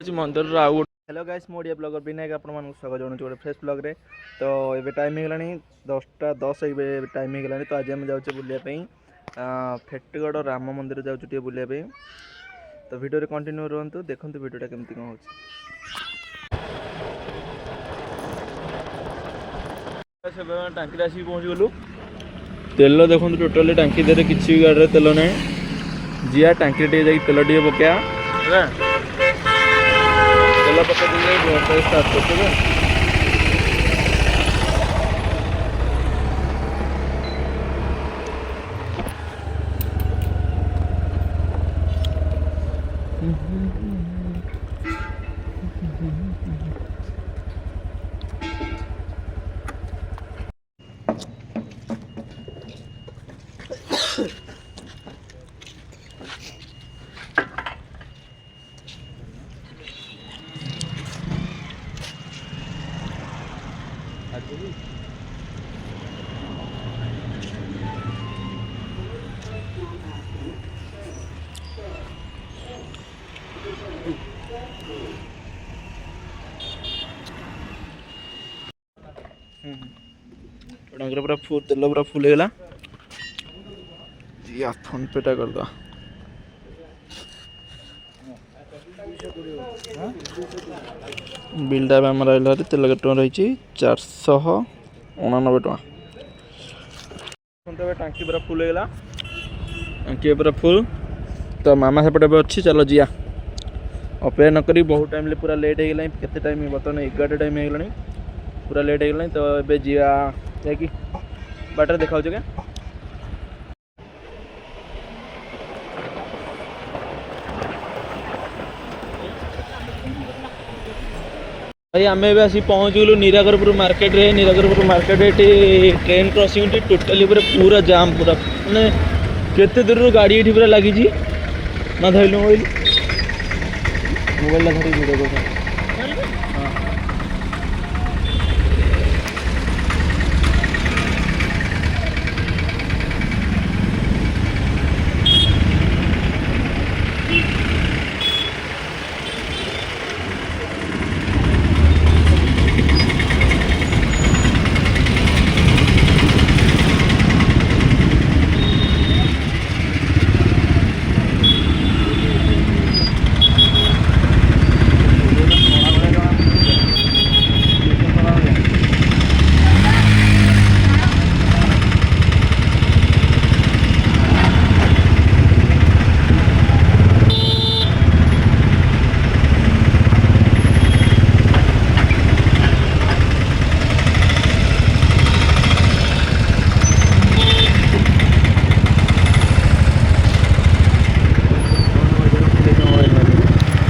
मंदिर आउ hello guys मो ओडिया ब्लॉगर विनायक आपन स्वागत जनाऊँ गोटे फ्रेश ब्लॉग रे। तो ये टाइम हो 10:10 टाइम हो तो आज आम जाऊँ बुलायापी फेटगढ़ राम मंदिर जाऊँ बुलायापी। तो वीडियो रे कंटिन्यू रुहतु देखो वीडियोटा केमती कौन हो टांकी आसिक पहुँची गलु तेल देखो टोटाली टांकी दे किसी भी गाड़ी तेल ना जिया टांकी तेल टे पका तेल पकड़ स्टार्ट करते पूरा फुल तेल पूरा फुल होगा या फोन पेटा करद बिलटा आम रहा तेल केटे रही 489 टका। टांकी पूरा फुल होगा टांकी पूरा फुल तो मामा सेपटे अच्छी चलो जिया अपेक्षा नक बहुत टाइम पूरा लेट हो गला के टाइम बर्तमान 11 टाइम हो गला पूरा लेट हो गला। तो ये जिया जाकि बाटर देखा क्या भाई आम आसी पहुँच गलु नीरागरपुर मार्केट रे। नीरागरपुर मार्केट ट्रेन क्रॉसिंग टोटाली पूरा जाम पूरा मैंने केते दूर गाड़ी ये पूरा लगी ना धरलु मोबाइल धरी वीडियो कर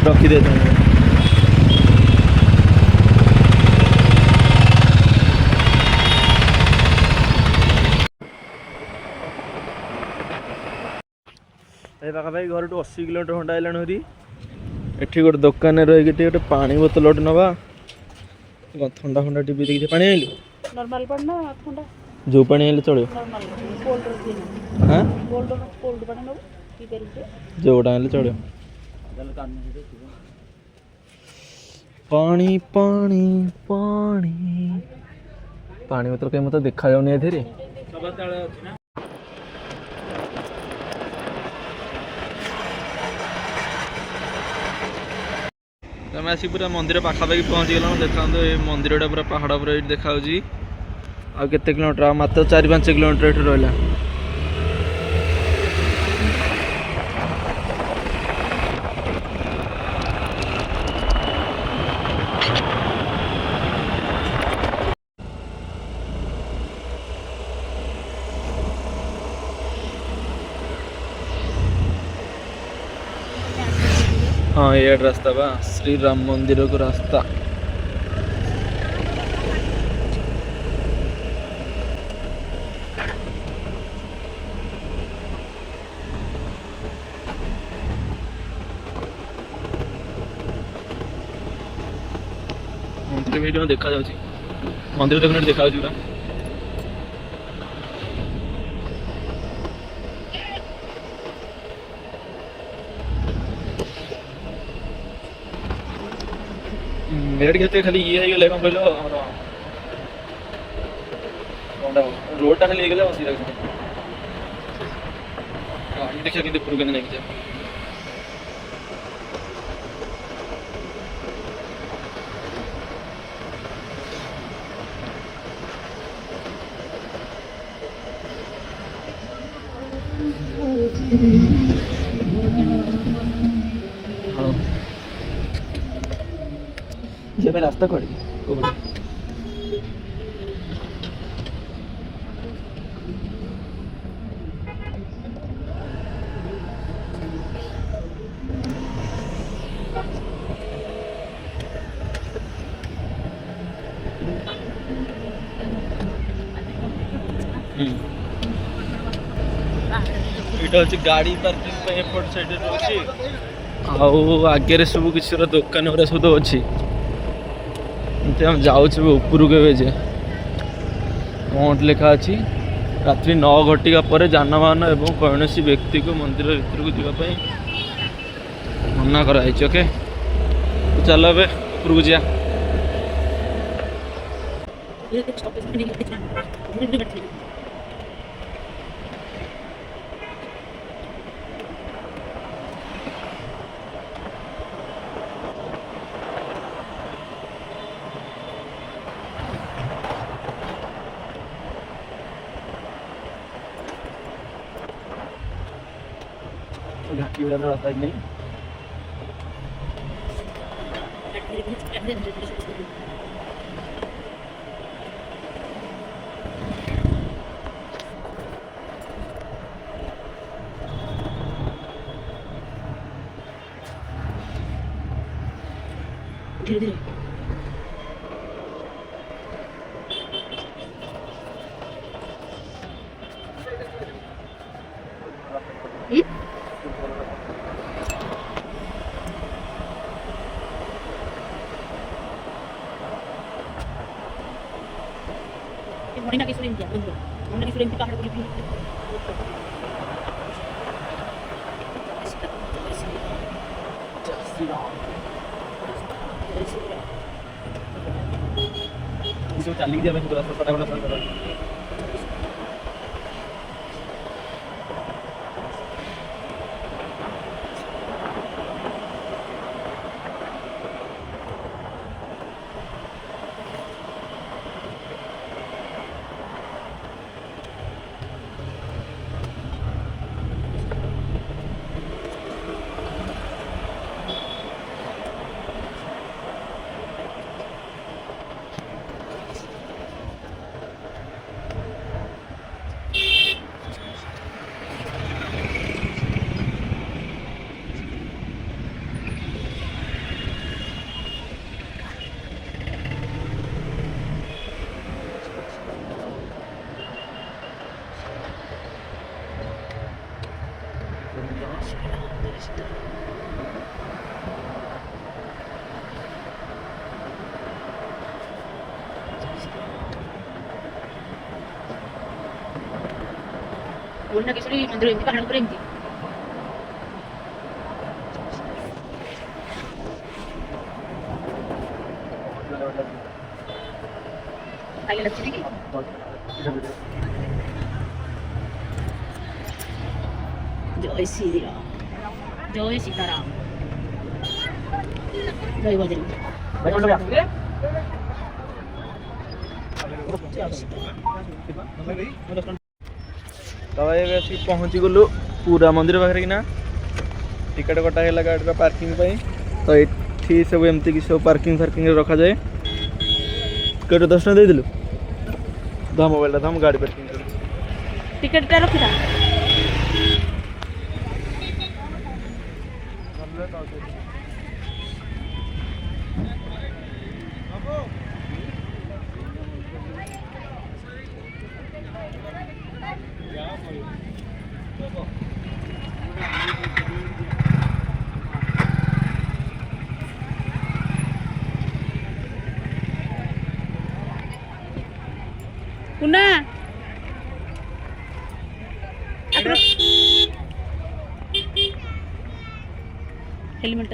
रखी देते हैं। पाखापाखि घर 80 किलोमीटर खंडा आइलाणी एठी गोटे दुकान रही गोटे पानी बोतल गोटे नवा ठंडा फंडा टी देखिए पानी आइलु नॉर्मल पानी ना ठंडा जो पानी आइले चलो हां कोल्ड पानी नो पी परिके जोटा आइले चलो पानी पानी पानी पानी मतलब कहीं मत देखा जाऊनी एथेरे आम आसी पूरा मंदिर पाखापाखि पहुँची गल देखा मंदिरटा पूरा पहाड़ पर देखा आ केते किलोमीटर मात्र 4-5 किलोमीटर ये रहा। हाँ ये रास्ता बा श्री राम मंदिर को रास्ता मंदिर वीडियो देखा मंदिर देखने देखा रेट घेते खाली ये ହେଇଗଲେ କଣ କହିଲ ଆମର ରୋଡଟା ଖାଲି ହେଇଗଲେ ବସି ରଖିବେ ଗାଡ଼ି ଦେଖିବା କେମିତି ଉପରକୁ କେମିତି ନେଇକି ଯାଏ ये रास्ता कौन इटा हচ্ছে गाड़ी पार्किंग पे एपट साइड रे अछि आउ आगे रे सब किसी दुकान और सब अछि हम जाऊँ उपरू के कौन लिखा अच्छी रात्रि 9 घटिका पर जानवाहन एवं कौन व्यक्ति को मंदिर भीतर को जावाई मना कराई ओके तो चलो ए उपरू जा घाटी वाला रास्ता नहीं धीरे धीरे Morena que suelen ya, Morena que suelen picar por el pino. Isso चाली दिया मैं तो रास्ता पता होना पड़ता है Morena que suelen mandar en picar por el pino. Ahí la chiqui. Joy Sira. Joy Sitaram. Joy Bajri. तो ये पहुँची गलु पूरा मंदिर पाखे कि ना टिकट कटा है गाड़ी पार्किंग तो ये सब एमती कि सब पार्किंग फार्किंग रखा जाए टिकट 10 टका दे दिलु दा मोबाइल दा हम गाड़ी पार्किंग कर टिकट टा रखिदा Una. Helmet.